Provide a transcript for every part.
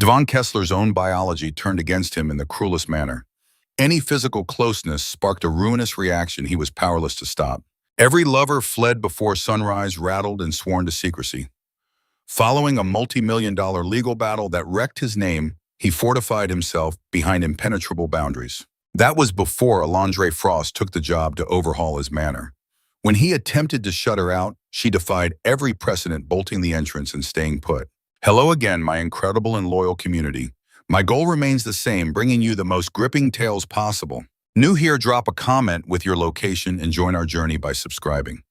Dvon Kesler's own biology turned against him in the cruelest manner. Any physical closeness sparked a ruinous reaction he was powerless to stop. Every lover fled before sunrise, rattled and sworn to secrecy. Following a multi-million-dollar legal battle that wrecked his name, he fortified himself behind impenetrable boundaries. That was before Alandre Frost took the job to overhaul his manor. When he attempted to shut her out, she defied every precedent, bolting the entrance and staying put. Hello again, my incredible and loyal community. My goal remains the same, bringing you the most gripping tales possible. New here, drop a comment with your location and join our journey by subscribing.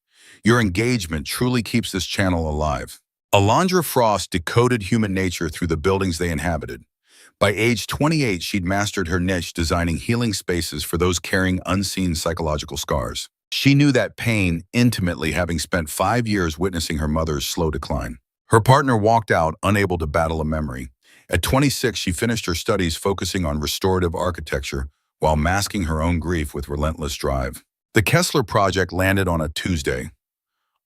Your engagement truly keeps this channel alive. Alandre Frost decoded human nature through the buildings they inhabited. By age 28, she'd mastered her niche, designing healing spaces for those carrying unseen psychological scars. She knew that pain intimately, having spent 5 years witnessing her mother's slow decline. Her partner walked out, unable to battle a memory. At 26, she finished her studies focusing on restorative architecture while masking her own grief with relentless drive. The Kesler project landed on a Tuesday.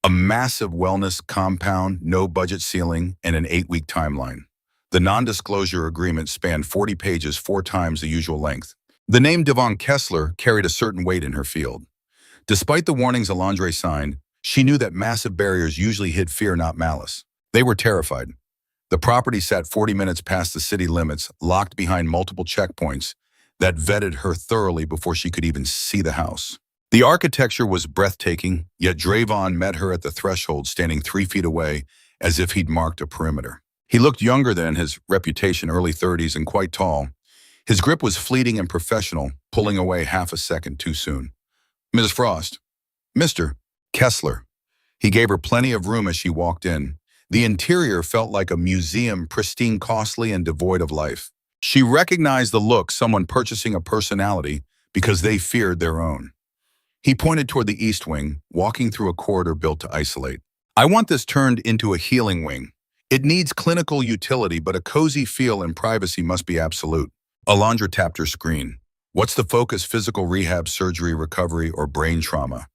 A massive wellness compound, no budget ceiling, and an 8-week timeline. The non-disclosure agreement spanned 40 pages, 4 times the usual length. The name Dvon Kesler carried a certain weight in her field. Despite the warnings Alandre signed, she knew that massive barriers usually hid fear, not malice. They were terrified. The property sat 40 minutes past the city limits, locked behind multiple checkpoints that vetted her thoroughly before she could even see the house. The architecture was breathtaking, yet Dvon met her at the threshold, standing 3 feet away as if he'd marked a perimeter. He looked younger than his reputation, early 30s, and quite tall. His grip was fleeting and professional, pulling away half a second too soon. Mrs. Frost. Mr. Kesler. He gave her plenty of room as she walked in. The interior felt like a museum, pristine, costly, and devoid of life. She recognized the look, someone purchasing a personality because they feared their own. He pointed toward the east wing, walking through a corridor built to isolate. I want this turned into a healing wing. It needs clinical utility, but a cozy feel and privacy must be absolute. Alandre tapped her screen. What's the focus? Physical rehab, surgery, recovery, or brain trauma?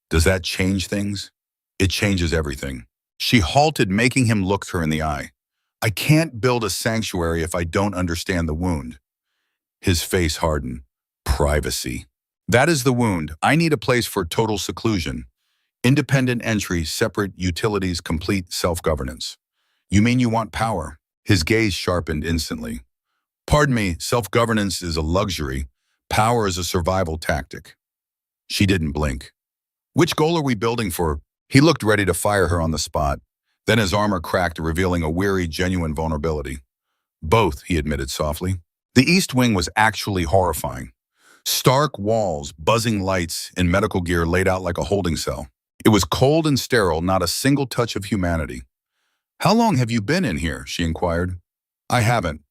Does that change things? It changes everything. She halted, making him look her in the eye. I can't build a sanctuary if I don't understand the wound. His face hardened. Privacy. That is the wound. I need a place for total seclusion. Independent entry, separate utilities, complete self-governance. You mean you want power? His gaze sharpened instantly. Pardon me, self-governance is a luxury. Power is a survival tactic. She didn't blink. Which goal are we building for? He looked ready to fire her on the spot. Then his armor cracked, revealing a weary, genuine vulnerability. Both, he admitted softly. The east wing was actually horrifying. Stark walls, buzzing lights, and medical gear laid out like a holding cell. It was cold and sterile, not a single touch of humanity. How long have you been in here? She inquired. I haven't.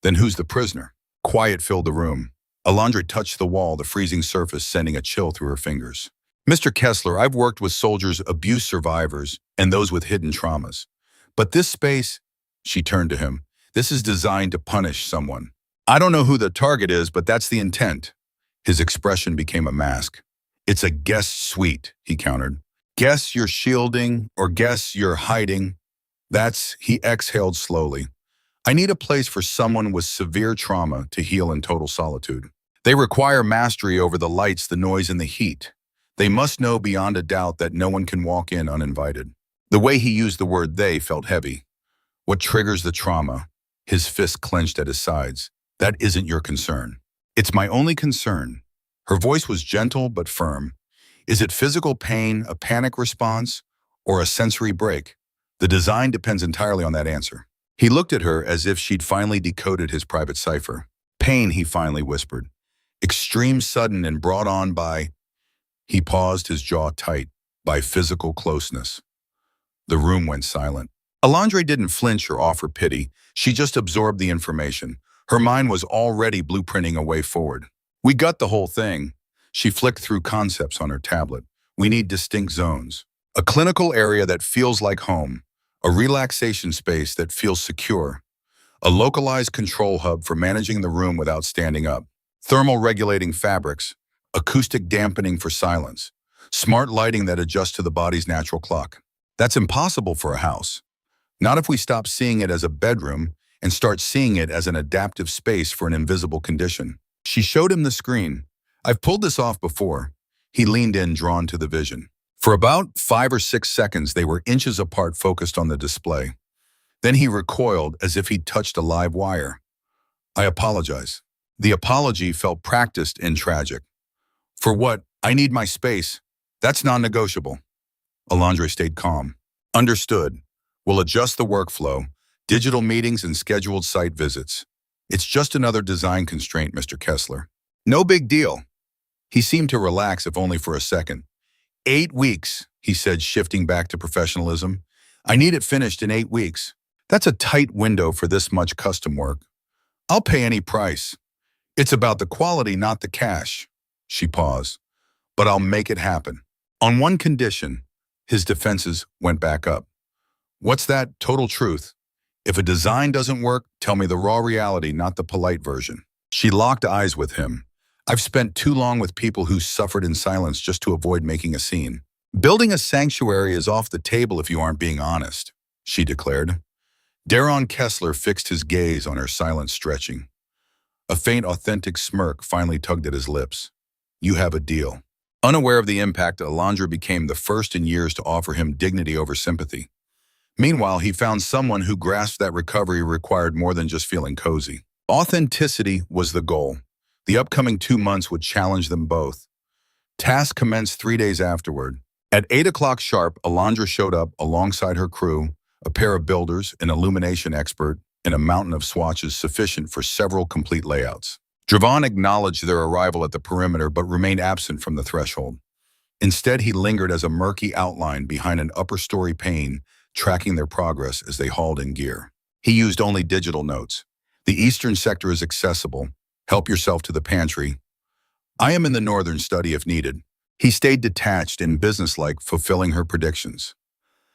Then who's the prisoner? Quiet filled the room. Alandre touched the wall, the freezing surface sending a chill through her fingers. Mr. Kesler, I've worked with soldiers, abuse survivors, and those with hidden traumas. But this space, she turned to him, this is designed to punish someone. I don't know who the target is, but that's the intent. His expression became a mask. It's a guest suite, he countered. Guess you're shielding, or guess you're hiding. He exhaled slowly. I need a place for someone with severe trauma to heal in total solitude. They require mastery over the lights, the noise, and the heat. They must know beyond a doubt that no one can walk in uninvited. The way he used the word they felt heavy. What triggers the trauma? His fist clenched at his sides. That isn't your concern. It's my only concern. Her voice was gentle but firm. Is it physical pain, a panic response, or a sensory break? The design depends entirely on that answer. He looked at her as if she'd finally decoded his private cipher. Pain, he finally whispered. Extreme, sudden, and brought on by... He paused, his jaw tight. By physical closeness. The room went silent. Alandre didn't flinch or offer pity. She just absorbed the information. Her mind was already blueprinting a way forward. We got the whole thing. She flicked through concepts on her tablet. We need distinct zones. A clinical area that feels like home. A relaxation space that feels secure. A localized control hub for managing the room without standing up. Thermal regulating fabrics. Acoustic dampening for silence. Smart lighting that adjusts to the body's natural clock. That's impossible for a house. Not if we stop seeing it as a bedroom and start seeing it as an adaptive space for an invisible condition. She showed him the screen. "I've pulled this off before." He leaned in, drawn to the vision. For about 5 or 6 seconds, they were inches apart, focused on the display. Then he recoiled as if he'd touched a live wire. "I apologize." The apology felt practiced and tragic. "For what? I need my space. That's non-negotiable." Alandre stayed calm. "Understood. We'll adjust the workflow, digital meetings and scheduled site visits. It's just another design constraint, Mr. Kesler. No big deal." He seemed to relax, if only for a second. 8 weeks, he said, shifting back to professionalism. "I need it finished in 8 weeks. That's a tight window for this much custom work. I'll pay any price. It's about the quality, not the cash." She paused. "But I'll make it happen. On one condition." His defenses went back up. "What's that?" "Total truth. If a design doesn't work, tell me the raw reality, not the polite version." She locked eyes with him. "I've spent too long with people who suffered in silence just to avoid making a scene. Building a sanctuary is off the table if you aren't being honest," she declared. Dvon Kesler fixed his gaze on her silent stretching. A faint, authentic smirk finally tugged at his lips. "You have a deal." Unaware of the impact, Alandre became the first in years to offer him dignity over sympathy. Meanwhile, he found someone who grasped that recovery required more than just feeling cozy. Authenticity was the goal. The upcoming 2 months would challenge them both. Task commenced 3 days afterward. At 8 o'clock sharp, Alandre showed up alongside her crew, a pair of builders, an illumination expert, and a mountain of swatches sufficient for several complete layouts. Dvon acknowledged their arrival at the perimeter but remained absent from the threshold. Instead, he lingered as a murky outline behind an upper-story pane, tracking their progress as they hauled in gear. He used only digital notes. "The eastern sector is accessible. Help yourself to the pantry. I am in the northern study if needed." He stayed detached and businesslike, fulfilling her predictions.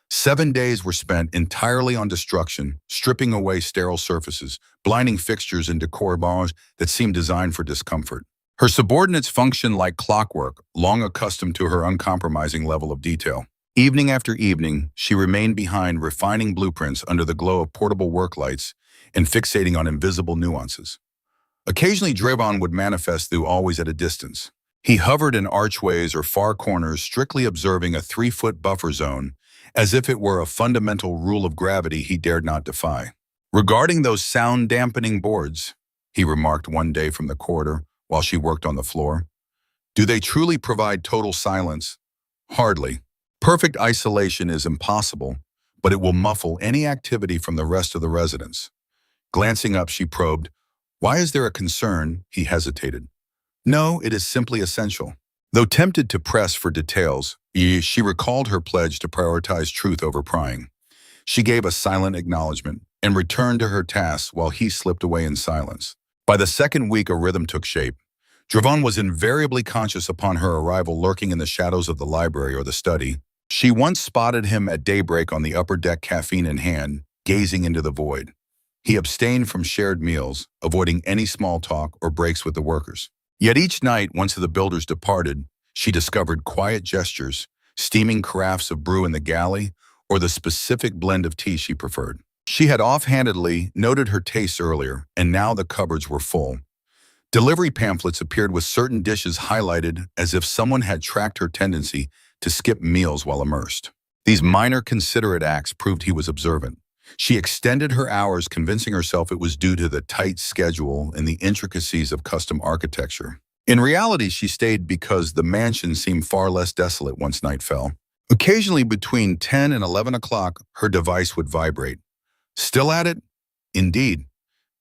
7 days were spent entirely on destruction, stripping away sterile surfaces, blinding fixtures and decor that seemed designed for discomfort. Her subordinates functioned like clockwork, long accustomed to her uncompromising level of detail. Evening after evening, she remained behind, refining blueprints under the glow of portable work lights and fixating on invisible nuances. Occasionally, Dvon would manifest, though always at a distance. He hovered in archways or far corners, strictly observing a 3-foot buffer zone, as if it were a fundamental rule of gravity he dared not defy. "Regarding those sound-dampening boards," he remarked one day from the corridor while she worked on the floor, "do they truly provide total silence? Hardly. Perfect isolation is impossible, but it will muffle any activity from the rest of the residents." Glancing up, she probed, "Why is there a concern?" He hesitated. "No, it is simply essential." Though tempted to press for details, she recalled her pledge to prioritize truth over prying. She gave a silent acknowledgement and returned to her tasks while he slipped away in silence. By the second week, a rhythm took shape. Dvon was invariably conscious upon her arrival, lurking in the shadows of the library or the study. She once spotted him at daybreak on the upper deck, caffeine in hand, gazing into the void. He abstained from shared meals, avoiding any small talk or breaks with the workers. Yet each night, once the builders departed, she discovered quiet gestures, steaming carafes of brew in the galley, or the specific blend of tea she preferred. She had offhandedly noted her tastes earlier, and now the cupboards were full. Delivery pamphlets appeared with certain dishes highlighted, as if someone had tracked her tendency to skip meals while immersed. These minor, considerate acts proved he was observant. She extended her hours, convincing herself it was due to the tight schedule and the intricacies of custom architecture. In reality, she stayed because the mansion seemed far less desolate once night fell. Occasionally, between 10 and 11 o'clock, her device would vibrate. "Still at it?" "Indeed.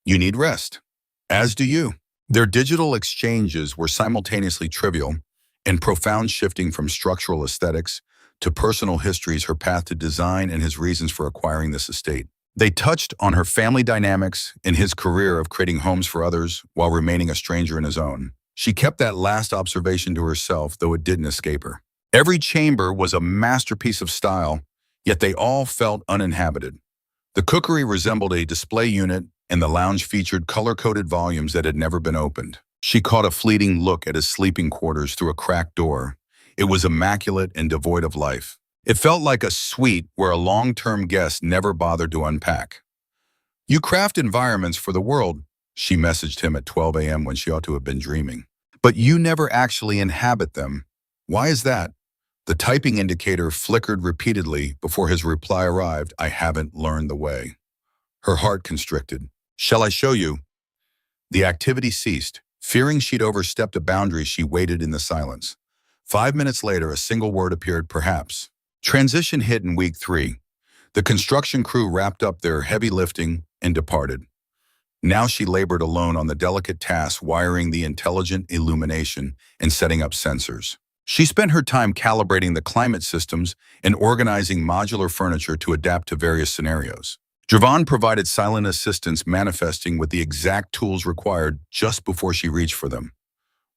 You need rest." "As do you." Their digital exchanges were simultaneously trivial and profound, shifting from structural aesthetics to personal histories, her path to design, and his reasons for acquiring this estate. They touched on her family dynamics and his career of creating homes for others while remaining a stranger in his own. She kept that last observation to herself, though it didn't escape her. Every chamber was a masterpiece of style, yet they all felt uninhabited. The cookery resembled a display unit, and the lounge featured color-coded volumes that had never been opened. She caught a fleeting look at his sleeping quarters through a cracked door. It was immaculate and devoid of life. It felt like a suite where a long-term guest never bothered to unpack. You craft environments for the world, she messaged him at 12 a.m. when she ought to have been dreaming. But you never actually inhabit them. Why is that? The typing indicator flickered repeatedly before his reply arrived. I haven't learned the way. Her heart constricted. Shall I show you? The activity ceased. Fearing she'd overstepped a boundary, she waited in the silence. 5 minutes later, a single word appeared, perhaps. Transition hit in week 3. The construction crew wrapped up their heavy lifting and departed. Now she labored alone on the delicate task wiring the intelligent illumination and setting up sensors. She spent her time calibrating the climate systems and organizing modular furniture to adapt to various scenarios. Dvon provided silent assistance, manifesting with the exact tools required just before she reached for them.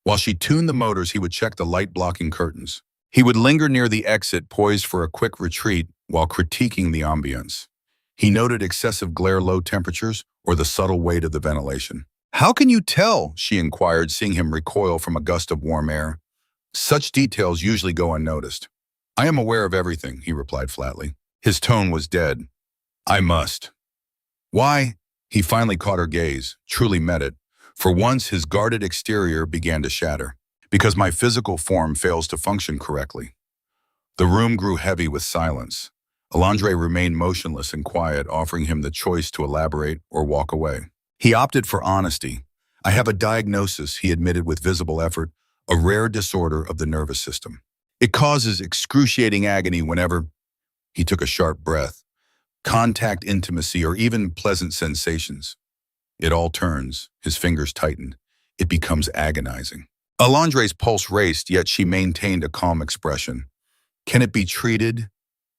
While she tuned the motors, he would check the light-blocking curtains. He would linger near the exit, poised for a quick retreat while critiquing the ambience. He noted excessive glare, low temperatures, or the subtle weight of the ventilation. How can you tell? She inquired, seeing him recoil from a gust of warm air. Such details usually go unnoticed. I am aware of everything, he replied flatly. His tone was dead. I must. Why? He finally caught her gaze, truly met it. For once, his guarded exterior began to shatter. Because my physical form fails to function correctly. The room grew heavy with silence. Alandre remained motionless and quiet, offering him the choice to elaborate or walk away. He opted for honesty. I have a diagnosis, he admitted with visible effort, a rare disorder of the nervous system. It causes excruciating agony whenever, he took a sharp breath, contact, intimacy, or even pleasant sensations. It all turns, his fingers tightened. It becomes agonizing. Alandre's pulse raced, yet she maintained a calm expression. Can it be treated?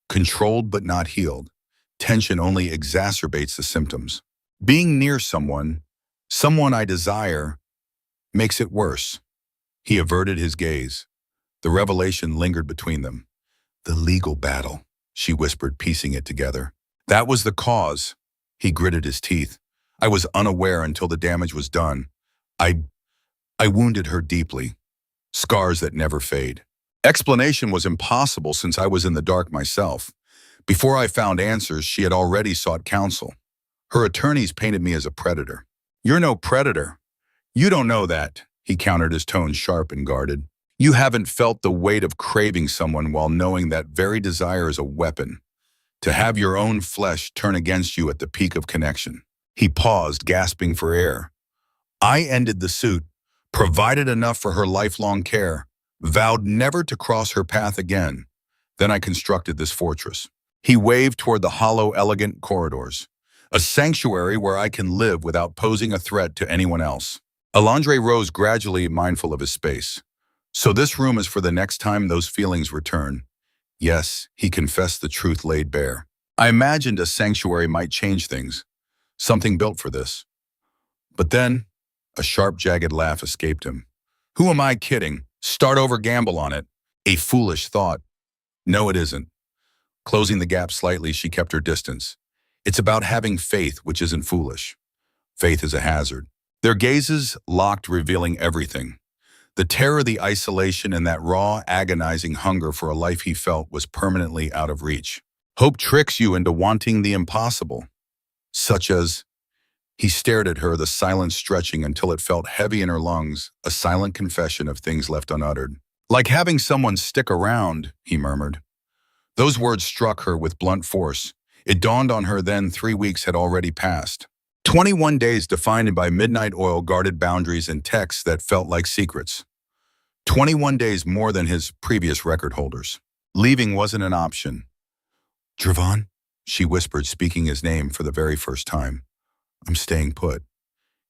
Controlled but not healed. Tension only exacerbates the symptoms. Being near someone I desire, makes it worse. He averted his gaze. The revelation lingered between them. The legal battle, she whispered, piecing it together. That was the cause. He gritted his teeth. I was unaware until the damage was done. I wounded her deeply. Scars that never fade. Explanation was impossible since I was in the dark myself. Before I found answers, she had already sought counsel. Her attorneys painted me as a predator. You're no predator. You don't know that, he countered, his tone sharp and guarded. You haven't felt the weight of craving someone while knowing that very desire is a weapon. To have your own flesh turn against you at the peak of connection. He paused, gasping for air. I ended the suit, provided enough for her lifelong care, vowed never to cross her path again. Then I constructed this fortress. He waved toward the hollow, elegant corridors. A sanctuary where I can live without posing a threat to anyone else. Alandre rose gradually, mindful of his space. So this room is for the next time those feelings return. Yes, he confessed, the truth laid bare. I imagined a sanctuary might change things. Something built for this. But then, a sharp, jagged laugh escaped him. Who am I kidding? Start over, gamble on it. A foolish thought. No, it isn't. Closing the gap slightly, she kept her distance. It's about having faith, which isn't foolish. Faith is a hazard. Their gazes locked, revealing everything. The terror, the isolation, and that raw, agonizing hunger for a life he felt was permanently out of reach. Hope tricks you into wanting the impossible. Such as, he stared at her, the silence stretching until it felt heavy in her lungs, a silent confession of things left unuttered. Like having someone stick around, he murmured. Those words struck her with blunt force. It dawned on her then 3 weeks had already passed. 21 days defined by midnight oil, guarded boundaries, and texts that felt like secrets. 21 days more than his previous record holders. Leaving wasn't an option. Dvon, she whispered, speaking his name for the very first time. I'm staying put.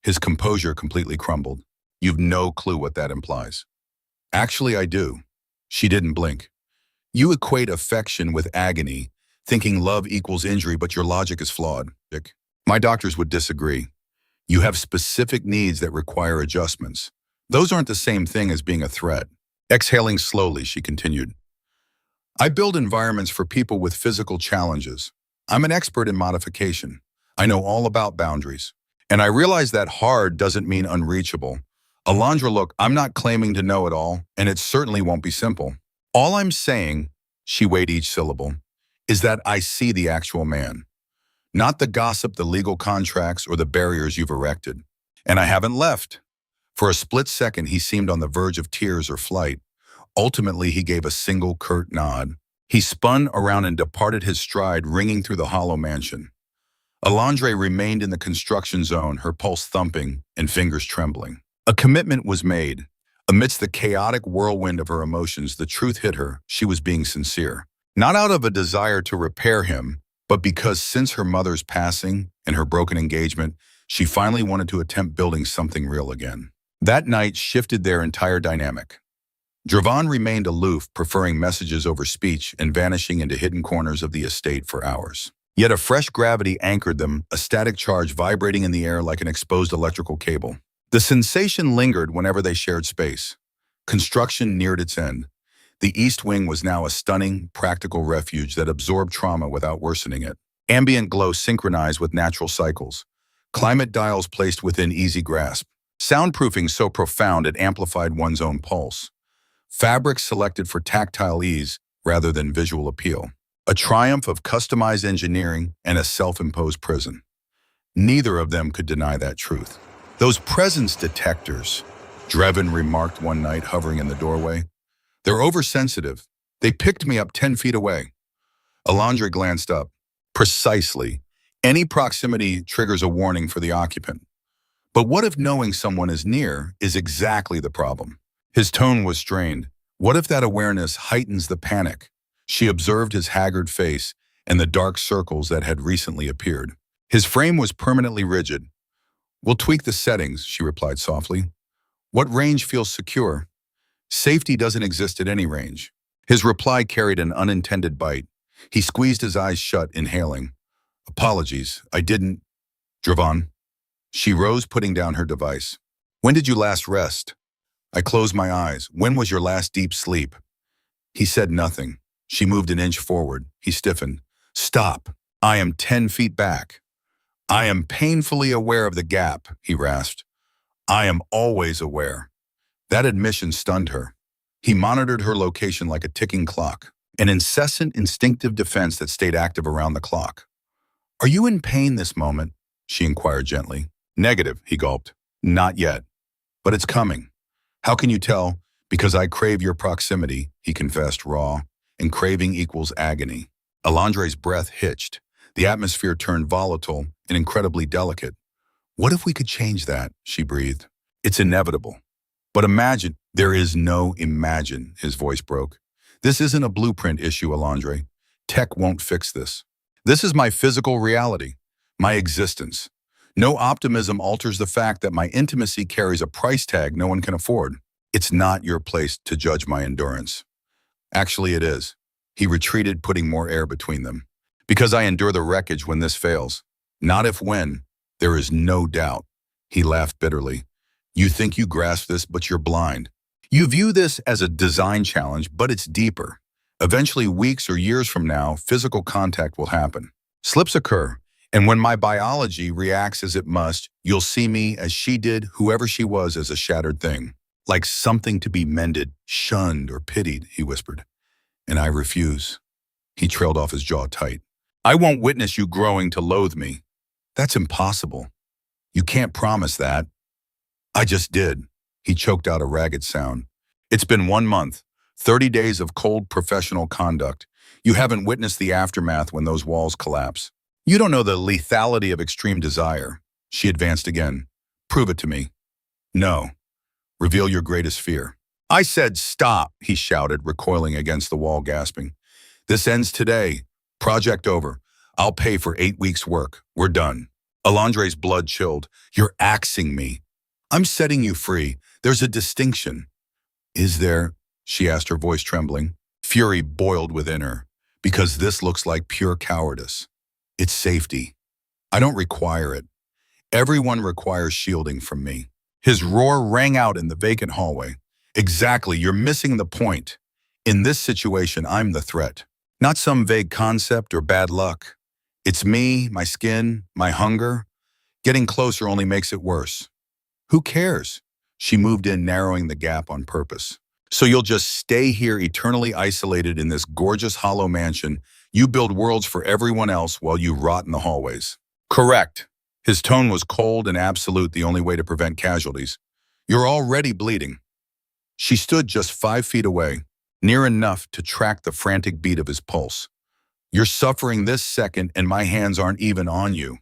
His composure completely crumbled. You've no clue what that implies. Actually, I do. She didn't blink. You equate affection with agony, thinking love equals injury, but your logic is flawed. My doctors would disagree. You have specific needs that require adjustments. Those aren't the same thing as being a threat. Exhaling slowly, she continued. I build environments for people with physical challenges. I'm an expert in modification. I know all about boundaries. And I realize that hard doesn't mean unreachable. Alandre, look, I'm not claiming to know it all, and it certainly won't be simple. All I'm saying, she weighed each syllable, is that I see the actual man. Not the gossip, the legal contracts, or the barriers you've erected. And I haven't left. For a split second, he seemed on the verge of tears or flight. Ultimately, he gave a single curt nod. He spun around and departed, his stride ringing through the hollow mansion. Alandre remained in the construction zone, her pulse thumping and fingers trembling. A commitment was made. Amidst the chaotic whirlwind of her emotions, the truth hit her. She was being sincere. Not out of a desire to repair him, but because since her mother's passing and her broken engagement, she finally wanted to attempt building something real again. That night shifted their entire dynamic. Dvon remained aloof, preferring messages over speech and vanishing into hidden corners of the estate for hours. Yet a fresh gravity anchored them, a static charge vibrating in the air like an exposed electrical cable. The sensation lingered whenever they shared space. Construction neared its end. The East Wing was now a stunning, practical refuge that absorbed trauma without worsening it. Ambient glow synchronized with natural cycles. Climate dials placed within easy grasp. Soundproofing so profound it amplified one's own pulse. Fabrics selected for tactile ease rather than visual appeal. A triumph of customized engineering and a self-imposed prison. Neither of them could deny that truth. Those presence detectors, Dvon remarked one night hovering in the doorway. They're oversensitive. They picked me up 10 feet away. Alandre glanced up. Precisely. Any proximity triggers a warning for the occupant. But what if knowing someone is near is exactly the problem? His tone was strained. What if that awareness heightens the panic? She observed his haggard face and the dark circles that had recently appeared. His frame was permanently rigid. We'll tweak the settings, she replied softly. What range feels secure? Safety doesn't exist at any range. His reply carried an unintended bite. He squeezed his eyes shut, inhaling. Apologies, I didn't. Dvon. She rose, putting down her device. When did you last rest? I closed my eyes. When was your last deep sleep? He said nothing. She moved an inch forward. He stiffened. Stop. I am 10 feet back. I am painfully aware of the gap, he rasped. I am always aware. That admission stunned her. He monitored her location like a ticking clock, an incessant instinctive defense that stayed active around the clock. Are you in pain this moment? She inquired gently. Negative, he gulped. Not yet. But it's coming. How can you tell? Because I crave your proximity, he confessed, raw, and craving equals agony. Alandre's breath hitched. The atmosphere turned volatile and incredibly delicate. What if we could change that? She breathed. It's inevitable. But imagine. There is no imagine, his voice broke. This isn't a blueprint issue, Alandre. Tech won't fix this. This is my physical reality, my existence. No optimism alters the fact that my intimacy carries a price tag no one can afford. It's not your place to judge my endurance. Actually, it is. He retreated, putting more air between them. Because I endure the wreckage when this fails. Not if when. There is no doubt. He laughed bitterly. You think you grasp this, but you're blind. You view this as a design challenge, but it's deeper. Eventually, weeks or years from now, physical contact will happen. Slips occur, and when my biology reacts as it must, you'll see me as she did, whoever she was, as a shattered thing. Like something to be mended, shunned, or pitied, he whispered. And I refuse. He trailed off, his jaw tight. I won't witness you growing to loathe me. That's impossible. You can't promise that. I just did. He choked out a ragged sound. It's been 1 month, 30 days of cold professional conduct. You haven't witnessed the aftermath when those walls collapse. You don't know the lethality of extreme desire. She advanced again. Prove it to me. No. Reveal your greatest fear. I said stop, he shouted, recoiling against the wall, gasping. This ends today. Project over. I'll pay for 8 weeks' work. We're done. Alandre's blood chilled. You're axing me. I'm setting you free. There's a distinction. Is there? She asked, her voice trembling. Fury boiled within her. Because this looks like pure cowardice. It's safety. I don't require it. Everyone requires shielding from me. His roar rang out in the vacant hallway. Exactly, you're missing the point. In this situation, I'm the threat. Not some vague concept or bad luck. It's me, my skin, my hunger. Getting closer only makes it worse. Who cares? She moved in, narrowing the gap on purpose. So you'll just stay here eternally isolated in this gorgeous hollow mansion, You build worlds for everyone else while you rot in the hallways. Correct. His tone was cold and absolute, the only way to prevent casualties. You're already bleeding. She stood just 5 feet away, near enough to track the frantic beat of his pulse. You're suffering this second and my hands aren't even on you.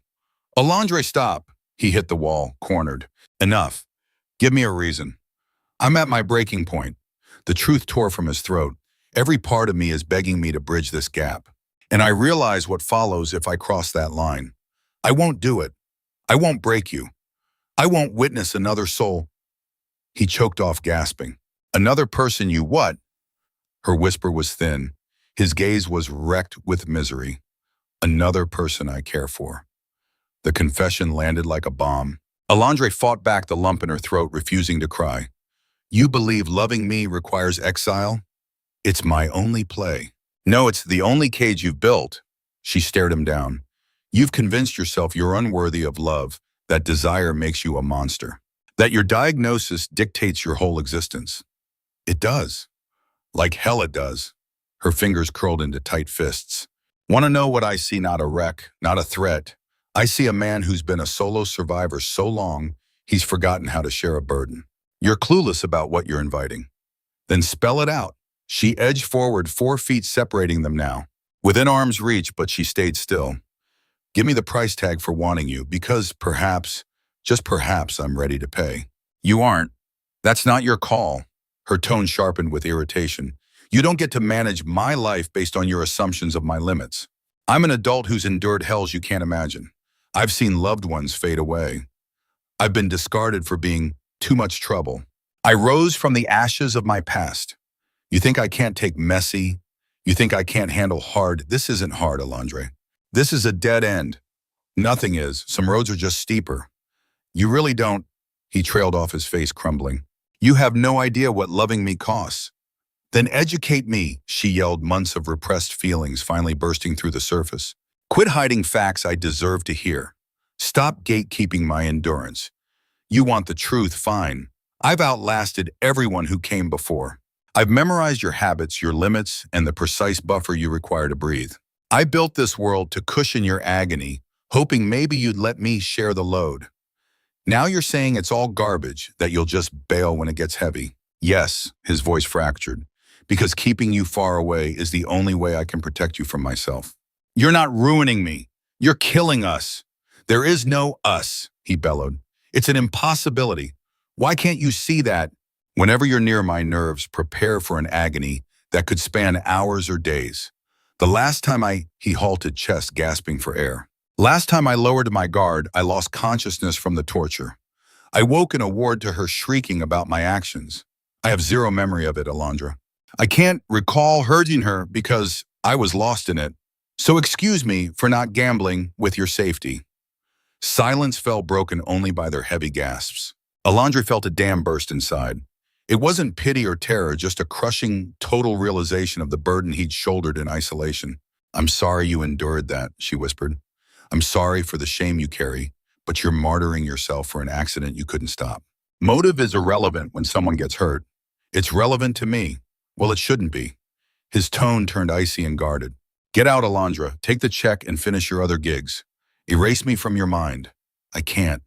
Alandre, stop. He hit the wall, cornered. Enough. Give me a reason. I'm at my breaking point. The truth tore from his throat. Every part of me is begging me to bridge this gap. And I realize what follows if I cross that line. I won't do it. I won't break you. I won't witness another soul. He choked off, gasping. Another person, you what? Her whisper was thin. His gaze was wrecked with misery. Another person I care for. The confession landed like a bomb. Alandre fought back the lump in her throat, refusing to cry. You believe loving me requires exile? It's my only play. No, it's the only cage you've built. She stared him down. You've convinced yourself you're unworthy of love, that desire makes you a monster, that your diagnosis dictates your whole existence. It does. Like hell it does. Her fingers curled into tight fists. Want to know what I see? Not a wreck, not a threat. I see a man who's been a solo survivor so long, he's forgotten how to share a burden. You're clueless about what you're inviting. Then spell it out. She edged forward, 4 feet separating them now. Within arm's reach, but she stayed still. Give me the price tag for wanting you, because perhaps, just perhaps, I'm ready to pay. You aren't. That's not your call. Her tone sharpened with irritation. You don't get to manage my life based on your assumptions of my limits. I'm an adult who's endured hells you can't imagine. I've seen loved ones fade away. I've been discarded for being too much trouble. I rose from the ashes of my past. You think I can't take messy? You think I can't handle hard? This isn't hard, Alandre. This is a dead end. Nothing is. Some roads are just steeper. You really don't. He trailed off, his face crumbling. You have no idea what loving me costs. Then educate me, she yelled, months of repressed feelings finally bursting through the surface. Quit hiding facts I deserve to hear. Stop gatekeeping my endurance. You want the truth, fine. I've outlasted everyone who came before. I've memorized your habits, your limits, and the precise buffer you require to breathe. I built this world to cushion your agony, hoping maybe you'd let me share the load. Now you're saying it's all garbage, that you'll just bail when it gets heavy. Yes, his voice fractured, because keeping you far away is the only way I can protect you from myself. You're not ruining me. You're killing us. There is no us, he bellowed. It's an impossibility. Why can't you see that? Whenever you're near my nerves, prepare for an agony that could span hours or days. The last time he halted, chest gasping for air. Last time I lowered my guard, I lost consciousness from the torture. I woke in a ward to her shrieking about my actions. I have zero memory of it, Alandre. I can't recall hurting her because I was lost in it. So excuse me for not gambling with your safety. Silence fell, broken only by their heavy gasps. Alandre felt a dam burst inside. It wasn't pity or terror, just a crushing, total realization of the burden he'd shouldered in isolation. I'm sorry you endured that, she whispered. I'm sorry for the shame you carry, but you're martyring yourself for an accident you couldn't stop. Motive is irrelevant when someone gets hurt. It's relevant to me. Well, it shouldn't be. His tone turned icy and guarded. Get out, Alandre. Take the check and finish your other gigs. Erase me from your mind. I can't.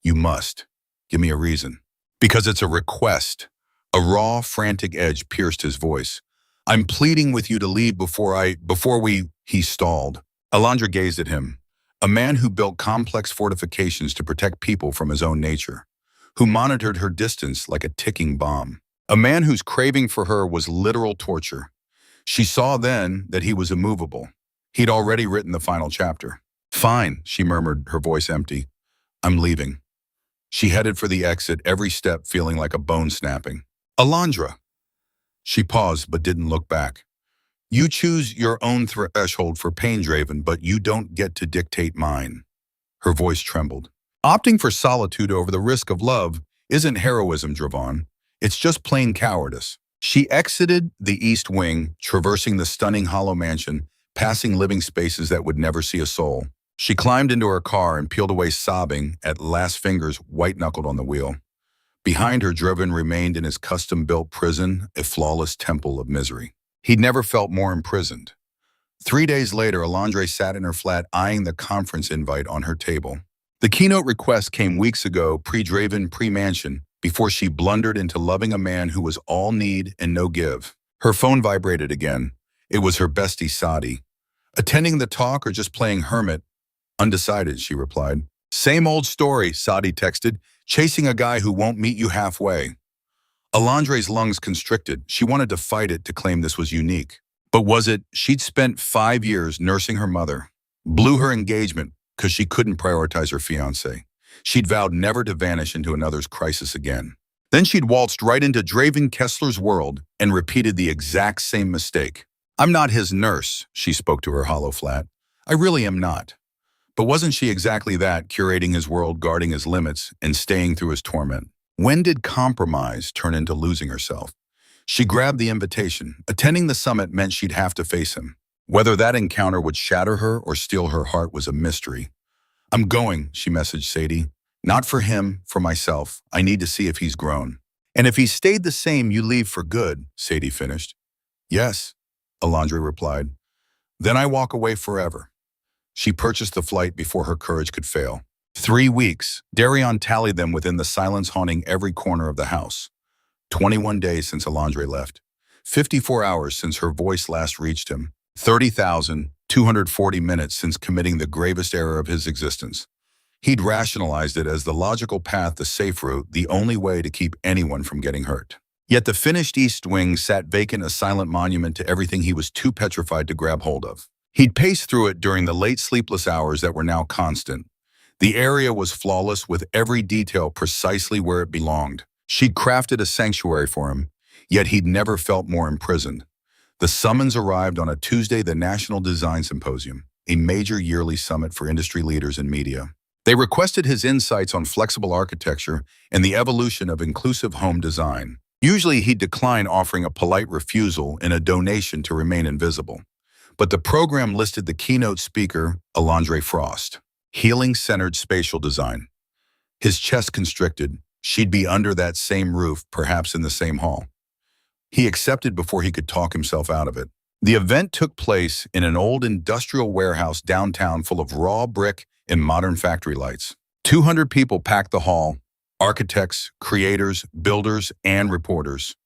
You must. Give me a reason. Because it's a request. A raw, frantic edge pierced his voice. I'm pleading with you to leave before we, he stalled. Alandre gazed at him. A man who built complex fortifications to protect people from his own nature. Who monitored her distance like a ticking bomb. A man whose craving for her was literal torture. She saw then that he was immovable. He'd already written the final chapter. Fine, she murmured, her voice empty. I'm leaving. She headed for the exit, every step feeling like a bone snapping. Alandre. She paused but didn't look back. You choose your own threshold for pain, Draven, but you don't get to dictate mine. Her voice trembled. Opting for solitude over the risk of love isn't heroism, Dvon. It's just plain cowardice. She exited the east wing, traversing the stunning hollow mansion, passing living spaces that would never see a soul. She climbed into her car and peeled away, sobbing, at last fingers white-knuckled on the wheel. Behind her, Dvon remained in his custom-built prison, a flawless temple of misery. He'd never felt more imprisoned. 3 days later, Alandre sat in her flat, eyeing the conference invite on her table. The keynote request came weeks ago, pre-Draven, pre-mansion, before she blundered into loving a man who was all need and no give. Her phone vibrated again. It was her bestie, Sadi. Attending the talk or just playing hermit? Undecided, she replied. Same old story, Sadi texted, chasing a guy who won't meet you halfway. Alandre's lungs constricted. She wanted to fight it to claim this was unique. But was it? She'd spent 5 years nursing her mother. Blew her engagement because she couldn't prioritize her fiancé. She'd vowed never to vanish into another's crisis again. Then she'd waltzed right into Dvon Kesler's world and repeated the exact same mistake. I'm not his nurse, she spoke to her hollow flat. I really am not. But wasn't she exactly that, curating his world, guarding his limits, and staying through his torment? When did compromise turn into losing herself? She grabbed the invitation. Attending the summit meant she'd have to face him. Whether that encounter would shatter her or steal her heart was a mystery. I'm going, she messaged Sadie. Not for him, for myself. I need to see if he's grown. And if he stayed the same, you leave for good, Sadie finished. Yes, Alandre replied. Then I walk away forever. She purchased the flight before her courage could fail. 3 weeks. Darion tallied them within the silence haunting every corner of the house. 21 days since Alandre left. 54 hours since her voice last reached him. 30,240 minutes since committing the gravest error of his existence. He'd rationalized it as the logical path, the safe route, the only way to keep anyone from getting hurt. Yet the finished East Wing sat vacant, a silent monument to everything he was too petrified to grab hold of. He'd paced through it during the late sleepless hours that were now constant. The area was flawless, with every detail precisely where it belonged. She'd crafted a sanctuary for him, yet he'd never felt more imprisoned. The summons arrived on a Tuesday, the National Design Symposium, a major yearly summit for industry leaders and media. They requested his insights on flexible architecture and the evolution of inclusive home design. Usually he'd decline, offering a polite refusal and a donation to remain invisible. But the program listed the keynote speaker, Alandre Frost. Healing-centered spatial design. His chest constricted. She'd be under that same roof, perhaps in the same hall. He accepted before he could talk himself out of it. The event took place in an old industrial warehouse downtown full of raw brick and modern factory lights. 200 people packed the hall, architects, creators, builders, and reporters.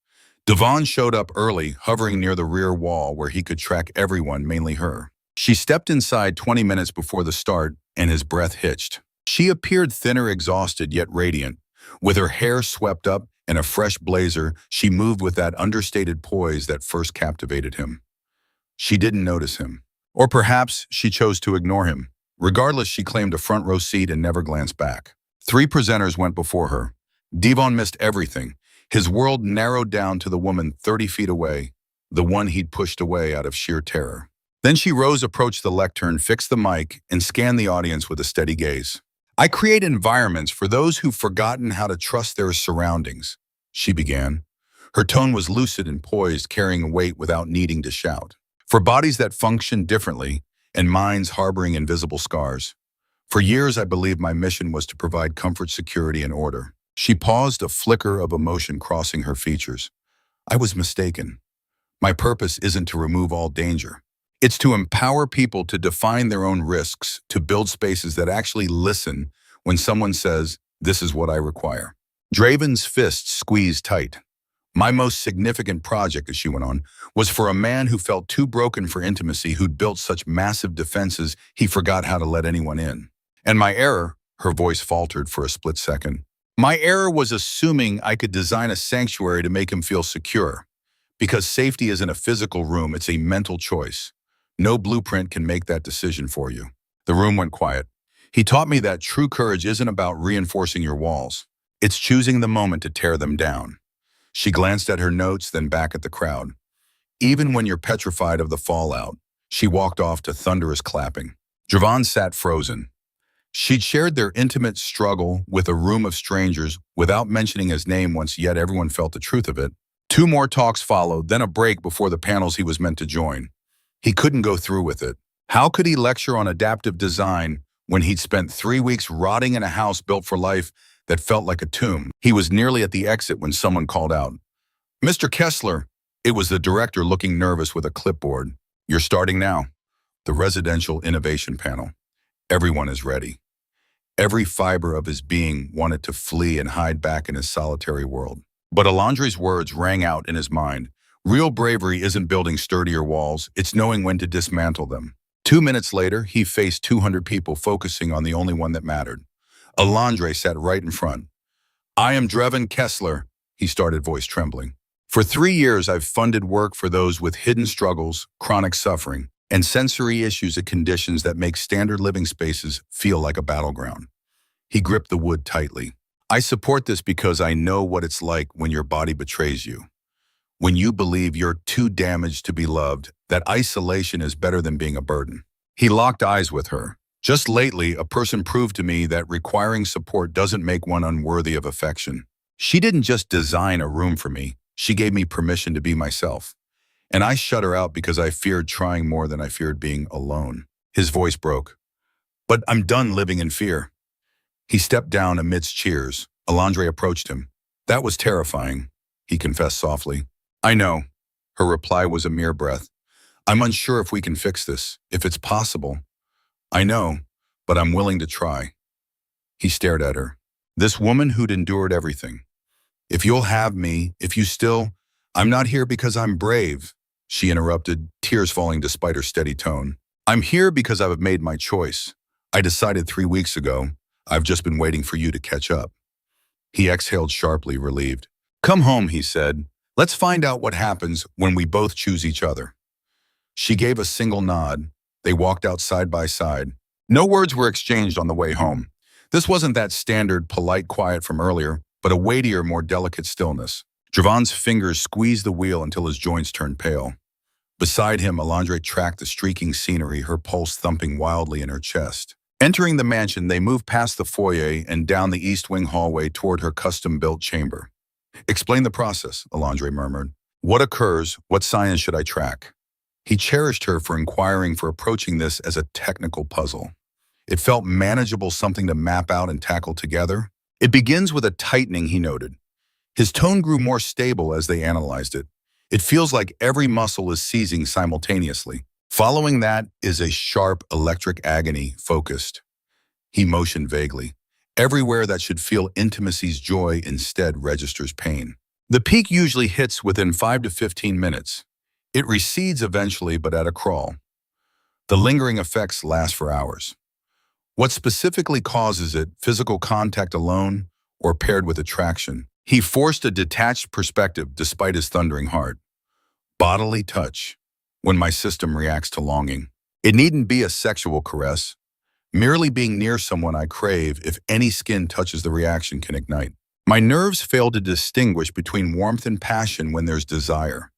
Dvon showed up early, hovering near the rear wall where he could track everyone, mainly her. She stepped inside 20 minutes before the start, and his breath hitched. She appeared thinner, exhausted, yet radiant. With her hair swept up and a fresh blazer, she moved with that understated poise that first captivated him. She didn't notice him. Or perhaps she chose to ignore him. Regardless, she claimed a front row seat and never glanced back. 3 presenters went before her. Dvon missed everything. His world narrowed down to the woman 30 feet away, the one he'd pushed away out of sheer terror. Then she rose, approached the lectern, fixed the mic, and scanned the audience with a steady gaze. I create environments for those who've forgotten how to trust their surroundings, she began. Her tone was lucid and poised, carrying weight without needing to shout. For bodies that function differently, and minds harboring invisible scars. For years, I believed my mission was to provide comfort, security, and order. She paused, a flicker of emotion crossing her features. I was mistaken. My purpose isn't to remove all danger. It's to empower people to define their own risks, to build spaces that actually listen when someone says, this is what I require. Draven's fists squeezed tight. My most significant project, as she went on, was for a man who felt too broken for intimacy, who'd built such massive defenses he forgot how to let anyone in. And my error, her voice faltered for a split second, my error was assuming I could design a sanctuary to make him feel secure. Because safety isn't a physical room, it's a mental choice. No blueprint can make that decision for you. The room went quiet. He taught me that true courage isn't about reinforcing your walls. It's choosing the moment to tear them down. She glanced at her notes, then back at the crowd. Even when you're petrified of the fallout, she walked off to thunderous clapping. Dvon sat frozen. She'd shared their intimate struggle with a room of strangers without mentioning his name once, yet everyone felt the truth of it. 2 more talks followed, then a break before the panels he was meant to join. He couldn't go through with it. How could he lecture on adaptive design when he'd spent 3 weeks rotting in a house built for life that felt like a tomb? He was nearly at the exit when someone called out, Mr. Kesler. It was the director, looking nervous with a clipboard. You're starting now. The residential innovation panel. Everyone is ready. Every fiber of his being wanted to flee and hide back in his solitary world. But Alandre's words rang out in his mind. Real bravery isn't building sturdier walls, it's knowing when to dismantle them. 2 minutes later, he faced 200 people focusing on the only one that mattered. Alandre sat right in front. "I am Dvon Kesler," he started, voice trembling. "For 3 years, I've funded work for those with hidden struggles, chronic suffering, and sensory issues at conditions that make standard living spaces feel like a battleground." He gripped the wood tightly. "I support this because I know what it's like when your body betrays you. When you believe you're too damaged to be loved, that isolation is better than being a burden." He locked eyes with her. "Just lately, a person proved to me that requiring support doesn't make one unworthy of affection. She didn't just design a room for me, she gave me permission to be myself. And I shut her out because I feared trying more than I feared being alone." His voice broke. "But I'm done living in fear." He stepped down amidst cheers. Alandre approached him. "That was terrifying," he confessed softly. "I know." Her reply was a mere breath. "I'm unsure if we can fix this, if it's possible." "I know, but I'm willing to try." He stared at her. This woman who'd endured everything. "If you'll have me, if you still—" "I'm not here because I'm brave," she interrupted, tears falling despite her steady tone. "I'm here because I've made my choice. I decided 3 weeks ago. I've just been waiting for you to catch up." He exhaled sharply, relieved. "Come home," he said. "Let's find out what happens when we both choose each other." She gave a single nod. They walked out side by side. No words were exchanged on the way home. This wasn't that standard, polite quiet from earlier, but a weightier, more delicate stillness. Dvon's fingers squeezed the wheel until his joints turned pale. Beside him, Alandre tracked the streaking scenery, her pulse thumping wildly in her chest. Entering the mansion, they moved past the foyer and down the east wing hallway toward her custom-built chamber. "Explain the process," Alandre murmured. "What occurs? What signs should I track?" He cherished her for inquiring, for approaching this as a technical puzzle. It felt manageable, something to map out and tackle together. "It begins with a tightening," he noted. His tone grew more stable as they analyzed it. "It feels like every muscle is seizing simultaneously. Following that is a sharp electric agony, focused." He motioned vaguely. "Everywhere that should feel intimacy's joy instead registers pain. The peak usually hits within 5 to 15 minutes. It recedes eventually, but at a crawl. The lingering effects last for hours. What specifically causes it, physical contact alone or paired with attraction?" He forced a detached perspective despite his thundering heart. "Bodily touch. When my system reacts to longing. It needn't be a sexual caress. Merely being near someone I crave, if any skin touches the reaction can ignite. My nerves fail to distinguish between warmth and passion when there's desire.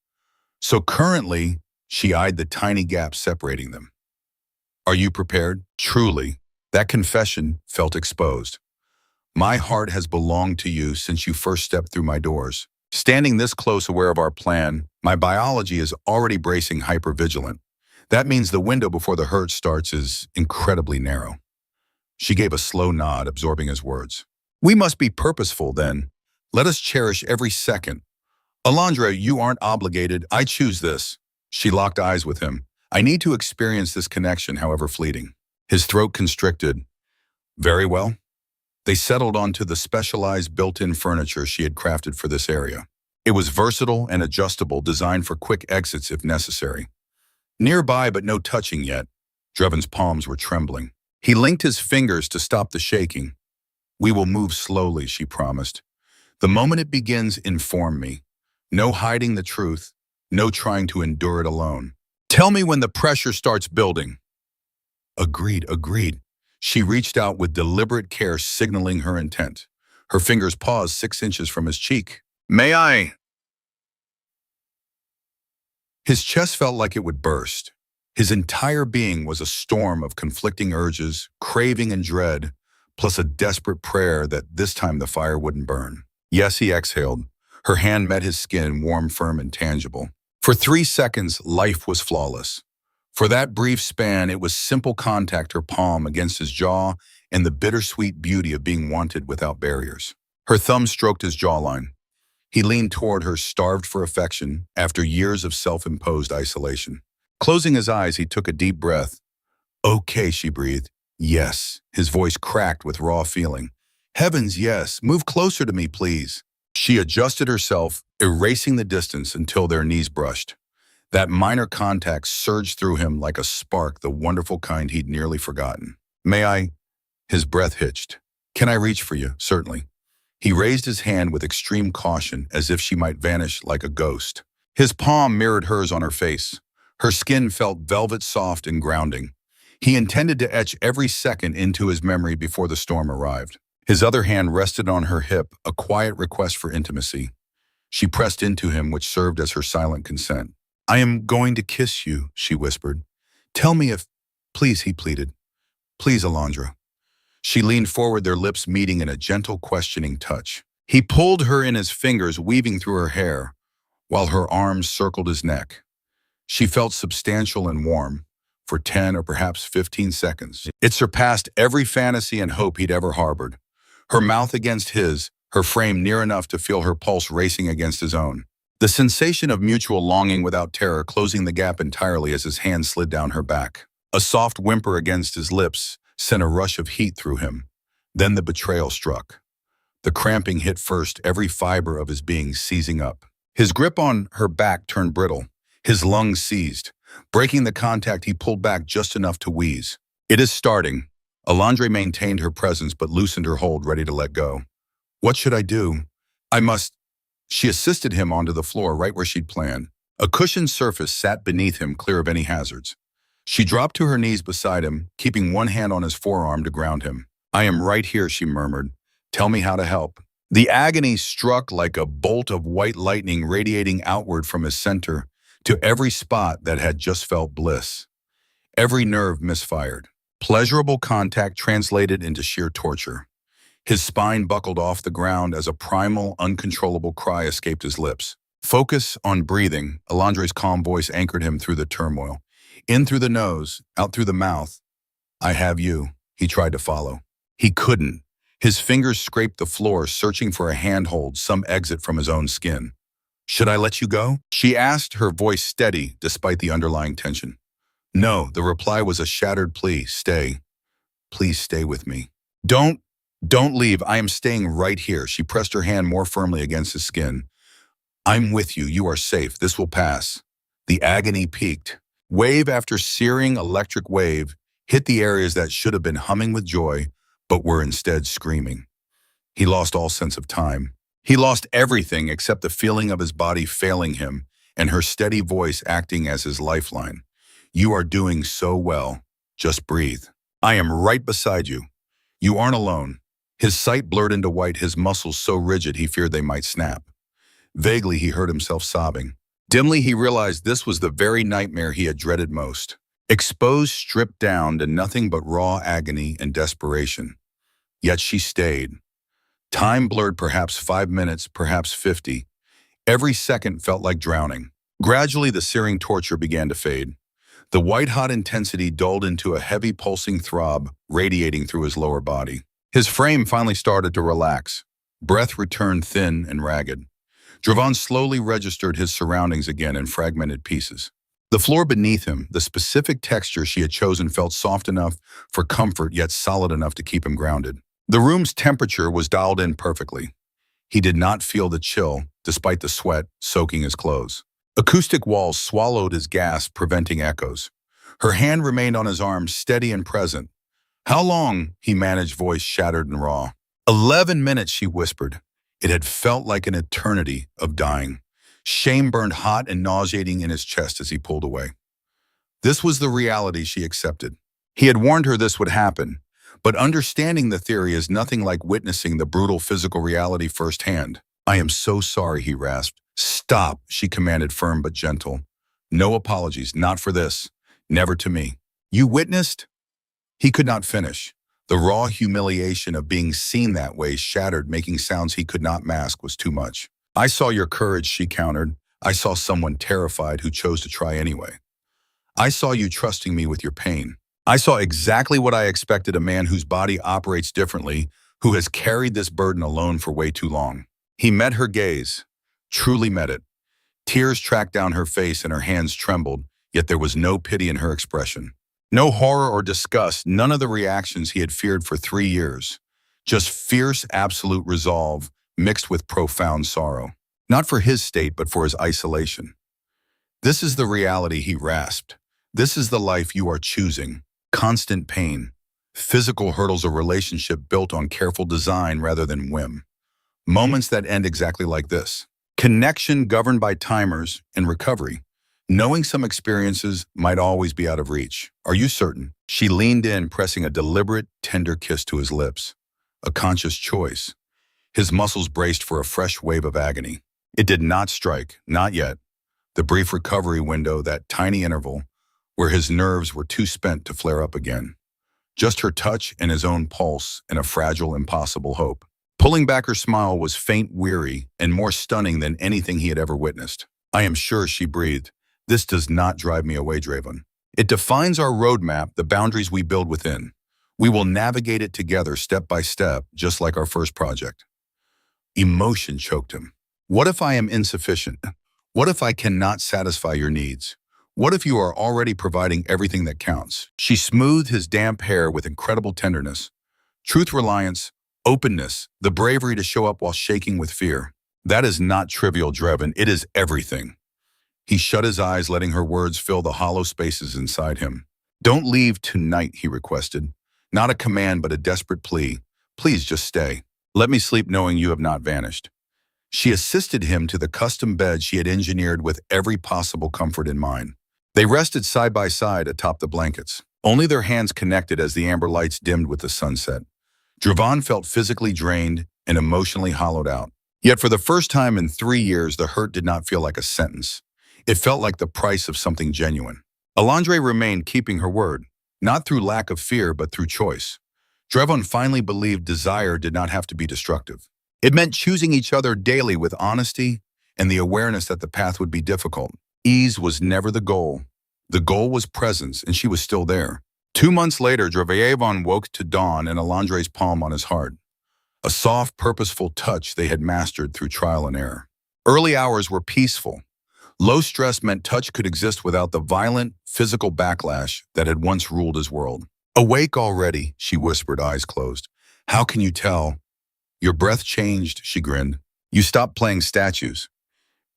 So currently," she eyed the tiny gap separating them. "Are you prepared?" Truly, that confession felt exposed. "My heart has belonged to you since you first stepped through my doors. Standing this close, aware of our plan, my biology is already bracing hypervigilant. That means the window before the hurt starts is incredibly narrow." She gave a slow nod, absorbing his words. "We must be purposeful then. Let us cherish every second. Alandre, you aren't obligated. I choose this." She locked eyes with him. "I need to experience this connection, however fleeting." His throat constricted. "Very well." They settled onto the specialized built-in furniture she had crafted for this area. It was versatile and adjustable, designed for quick exits if necessary. Nearby, but no touching yet. Dvon's palms were trembling. He linked his fingers to stop the shaking. "We will move slowly," she promised. "The moment it begins, inform me. No hiding the truth, no trying to endure it alone. Tell me when the pressure starts building." Agreed, agreed. She reached out with deliberate care, signaling her intent. Her fingers paused 6 inches from his cheek. "May I?" His chest felt like it would burst. His entire being was a storm of conflicting urges, craving and dread, plus a desperate prayer that this time the fire wouldn't burn. "Yes," he exhaled. Her hand met his skin, warm, firm, and tangible. For 3 seconds, life was flawless. For that brief span, it was simple contact, her palm against his jaw, and the bittersweet beauty of being wanted without barriers. Her thumb stroked his jawline. He leaned toward her, starved for affection, after years of self-imposed isolation. Closing his eyes, he took a deep breath. Okay, she breathed. Yes. His voice cracked with raw feeling. Heavens, yes. Move closer to me, please. She adjusted herself, erasing the distance until their knees brushed. That minor contact surged through him like a spark, the wonderful kind he'd nearly forgotten. May I? His breath hitched. Can I reach for you? Certainly. He raised his hand with extreme caution, as if she might vanish like a ghost. His palm mirrored hers on her face. Her skin felt velvet soft and grounding. He intended to etch every second into his memory before the storm arrived. His other hand rested on her hip, a quiet request for intimacy. She pressed into him, which served as her silent consent. I am going to kiss you, she whispered. Tell me if... Please, he pleaded. Please, Alandre. She leaned forward, their lips meeting in a gentle, questioning touch. He pulled her in his fingers, weaving through her hair, while her arms circled his neck. She felt substantial and warm for 10 or perhaps 15 seconds. It surpassed every fantasy and hope he'd ever harbored. Her mouth against his, her frame near enough to feel her pulse racing against his own. The sensation of mutual longing without terror closing the gap entirely as his hand slid down her back. A soft whimper against his lips sent a rush of heat through him. Then the betrayal struck. The cramping hit first, every fiber of his being seizing up. His grip on her back turned brittle. His lungs seized. Breaking the contact, he pulled back just enough to wheeze. It is starting. Alandre maintained her presence but loosened her hold, ready to let go. What should I do? I must... She assisted him onto the floor right where she'd planned. A cushioned surface sat beneath him, clear of any hazards. She dropped to her knees beside him, keeping one hand on his forearm to ground him. I am right here, she murmured. Tell me how to help. The agony struck like a bolt of white lightning radiating outward from his center to every spot that had just felt bliss. Every nerve misfired. Pleasurable contact translated into sheer torture. His spine buckled off the ground as a primal, uncontrollable cry escaped his lips. Focus on breathing, Alandre's calm voice anchored him through the turmoil. In through the nose, out through the mouth. I have you, he tried to follow. He couldn't. His fingers scraped the floor, searching for a handhold, some exit from his own skin. Should I let you go? She asked, her voice steady despite the underlying tension. No, the reply was a shattered plea. Stay. Please stay with me. Don't leave. I am staying right here. She pressed her hand more firmly against his skin. I'm with you. You are safe. This will pass. The agony peaked. Wave after searing electric wave hit the areas that should have been humming with joy, but were instead screaming. He lost all sense of time. He lost everything except the feeling of his body failing him and her steady voice acting as his lifeline. You are doing so well. Just breathe. I am right beside you. You aren't alone. His sight blurred into white, his muscles so rigid he feared they might snap. Vaguely, he heard himself sobbing. Dimly, he realized this was the very nightmare he had dreaded most. Exposed, stripped down to nothing but raw agony and desperation. Yet she stayed. Time blurred, perhaps 5 minutes, perhaps 50. Every second felt like drowning. Gradually, the searing torture began to fade. The white-hot intensity dulled into a heavy pulsing throb radiating through his lower body. His frame finally started to relax. Breath returned thin and ragged. Dvon slowly registered his surroundings again in fragmented pieces. The floor beneath him, the specific texture she had chosen, felt soft enough for comfort yet solid enough to keep him grounded. The room's temperature was dialed in perfectly. He did not feel the chill, despite the sweat soaking his clothes. Acoustic walls swallowed his gasp, preventing echoes. Her hand remained on his arm, steady and present. How long? He managed, voice shattered and raw. 11 minutes, she whispered. It had felt like an eternity of dying. Shame burned hot and nauseating in his chest as he pulled away. This was the reality she accepted. He had warned her this would happen, but understanding the theory is nothing like witnessing the brutal physical reality firsthand. I am so sorry, he rasped. Stop, she commanded, firm but gentle. No apologies, not for this. Never to me. You witnessed? He could not finish. The raw humiliation of being seen that way, shattered, making sounds he could not mask, was too much. I saw your courage, she countered. I saw someone terrified who chose to try anyway. I saw you trusting me with your pain. I saw exactly what I expected, a man whose body operates differently, who has carried this burden alone for way too long. He met her gaze, truly met it. Tears tracked down her face and her hands trembled, yet there was no pity in her expression. No horror or disgust, none of the reactions he had feared for 3 years. Just fierce, absolute resolve mixed with profound sorrow. Not for his state, but for his isolation. This is the reality, he rasped. This is the life you are choosing. Constant pain. Physical hurdles of relationship built on careful design rather than whim. Moments that end exactly like this. Connection governed by timers and recovery. Knowing some experiences might always be out of reach. Are you certain? She leaned in, pressing a deliberate, tender kiss to his lips. A conscious choice. His muscles braced for a fresh wave of agony. It did not strike, not yet. The brief recovery window, that tiny interval, where his nerves were too spent to flare up again. Just her touch and his own pulse and a fragile, impossible hope. Pulling back her smile was faint, weary, and more stunning than anything he had ever witnessed. I am sure, she breathed. This does not drive me away, Dvon. It defines our roadmap, the boundaries we build within. We will navigate it together step by step, just like our first project. Emotion choked him. What if I am insufficient? What if I cannot satisfy your needs? What if you are already providing everything that counts? She smoothed his damp hair with incredible tenderness. Truth, reliance, openness, the bravery to show up while shaking with fear. That is not trivial, Dvon. It is everything. He shut his eyes, letting her words fill the hollow spaces inside him. Don't leave tonight, he requested. Not a command, but a desperate plea. Please just stay. Let me sleep knowing you have not vanished. She assisted him to the custom bed she had engineered with every possible comfort in mind. They rested side by side atop the blankets, only their hands connected as the amber lights dimmed with the sunset. Dvon felt physically drained and emotionally hollowed out. Yet for the first time in 3 years, the hurt did not feel like a sentence. It felt like the price of something genuine. Alandre remained, keeping her word, not through lack of fear, but through choice. Dvon finally believed desire did not have to be destructive. It meant choosing each other daily with honesty and the awareness that the path would be difficult. Ease was never the goal. The goal was presence, and she was still there. 2 months later, Dvon woke to dawn and Alandre's palm on his heart. A soft, purposeful touch they had mastered through trial and error. Early hours were peaceful. Low stress meant touch could exist without the violent, physical backlash that had once ruled his world. Awake already, she whispered, eyes closed. How can you tell? Your breath changed, she grinned. You stopped playing statues.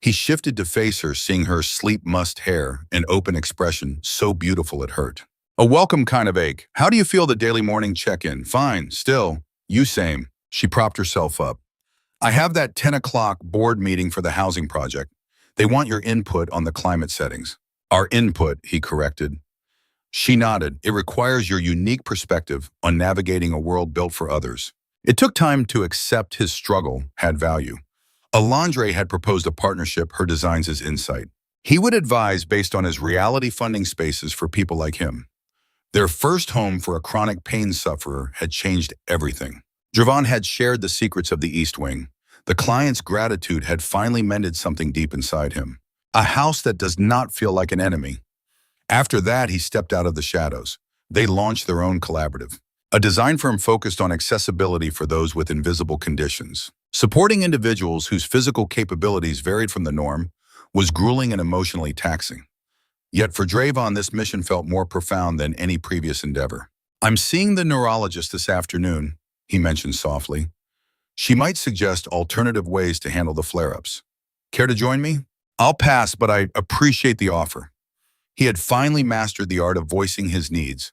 He shifted to face her, seeing her sleep-mussed hair and open expression so beautiful it hurt. A welcome kind of ache. How do you feel the daily morning check-in? Fine, still. You same. She propped herself up. I have that 10 o'clock board meeting for the housing project. They want your input on the climate settings. Our input, he corrected. She nodded. It requires your unique perspective on navigating a world built for others. It took time to accept his struggle had value. Alandre had proposed a partnership, her designs as insight. He would advise based on his reality funding spaces for people like him. Their first home for a chronic pain sufferer had changed everything. Dvon had shared the secrets of the East Wing. The client's gratitude had finally mended something deep inside him. A house that does not feel like an enemy. After that, he stepped out of the shadows. They launched their own collaborative. A design firm focused on accessibility for those with invisible conditions. Supporting individuals whose physical capabilities varied from the norm was grueling and emotionally taxing. Yet for Dvon, this mission felt more profound than any previous endeavor. I'm seeing the neurologist this afternoon, he mentioned softly. She might suggest alternative ways to handle the flare-ups. Care to join me? I'll pass, but I appreciate the offer. He had finally mastered the art of voicing his needs.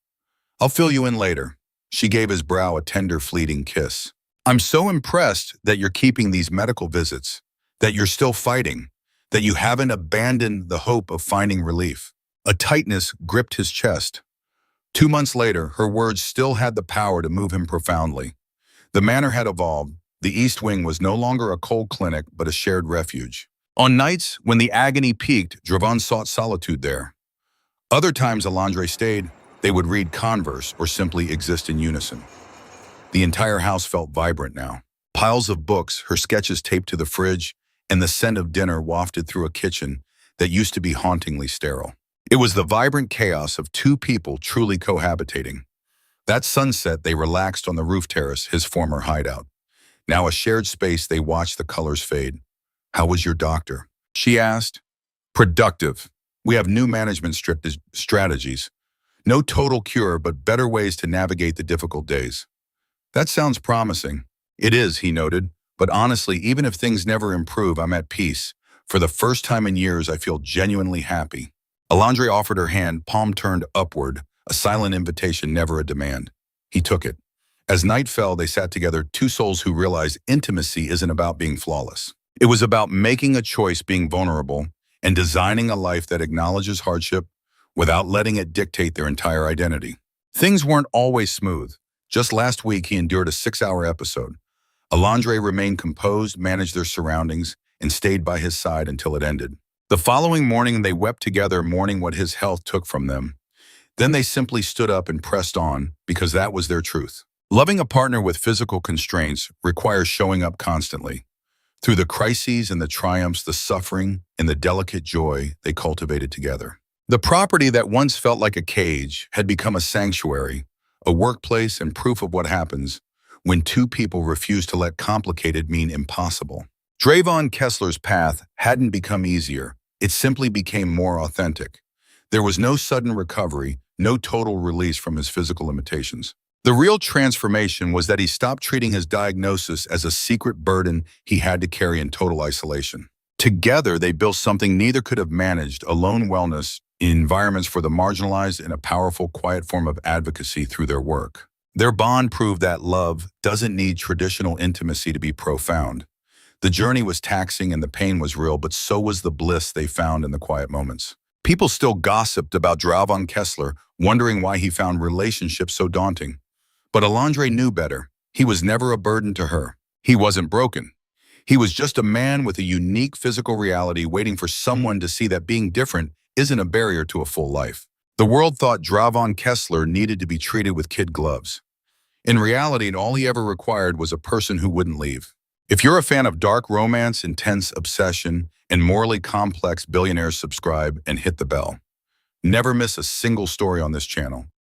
I'll fill you in later. She gave his brow a tender, fleeting kiss. I'm so impressed that you're keeping these medical visits, that you're still fighting, that you haven't abandoned the hope of finding relief. A tightness gripped his chest. 2 months later, her words still had the power to move him profoundly. The manor had evolved. The East Wing was no longer a cold clinic, but a shared refuge. On nights when the agony peaked, Dvon sought solitude there. Other times Alandre stayed. They would read converse or simply exist in unison. The entire house felt vibrant now. Piles of books, her sketches taped to the fridge, and the scent of dinner wafted through a kitchen that used to be hauntingly sterile. It was the vibrant chaos of two people truly cohabitating. That sunset, they relaxed on the roof terrace, his former hideout. Now a shared space, they watched the colors fade. How was your doctor? She asked. Productive. We have new management strategies. No total cure, but better ways to navigate the difficult days. That sounds promising. It is, he noted. But honestly, even if things never improve, I'm at peace. For the first time in years, I feel genuinely happy. Alandre offered her hand, palm turned upward, a silent invitation, never a demand. He took it. As night fell, they sat together, two souls who realized intimacy isn't about being flawless. It was about making a choice, being vulnerable, and designing a life that acknowledges hardship without letting it dictate their entire identity. Things weren't always smooth. Just last week, he endured a 6-hour episode. Alandre remained composed, managed their surroundings, and stayed by his side until it ended. The following morning, they wept together, mourning what his health took from them. Then they simply stood up and pressed on, because that was their truth. Loving a partner with physical constraints requires showing up constantly. Through the crises and the triumphs, the suffering and the delicate joy they cultivated together. The property that once felt like a cage had become a sanctuary, a workplace, and proof of what happens when two people refuse to let complicated mean impossible. Dvon Kesler's path hadn't become easier. It simply became more authentic. There was no sudden recovery, no total release from his physical limitations. The real transformation was that he stopped treating his diagnosis as a secret burden he had to carry in total isolation. Together, they built something neither could have managed, alone wellness in environments for the marginalized, and a powerful, quiet form of advocacy through their work. Their bond proved that love doesn't need traditional intimacy to be profound. The journey was taxing and the pain was real, but so was the bliss they found in the quiet moments. People still gossiped about Dvon Kesler, wondering why he found relationships so daunting. But Alandre knew better. He was never a burden to her. He wasn't broken. He was just a man with a unique physical reality, waiting for someone to see that being different isn't a barrier to a full life. The world thought Dvon Kesler needed to be treated with kid gloves. In reality, all he ever required was a person who wouldn't leave. If you're a fan of dark romance, intense obsession, and morally complex billionaires, subscribe and hit the bell. Never miss a single story on this channel.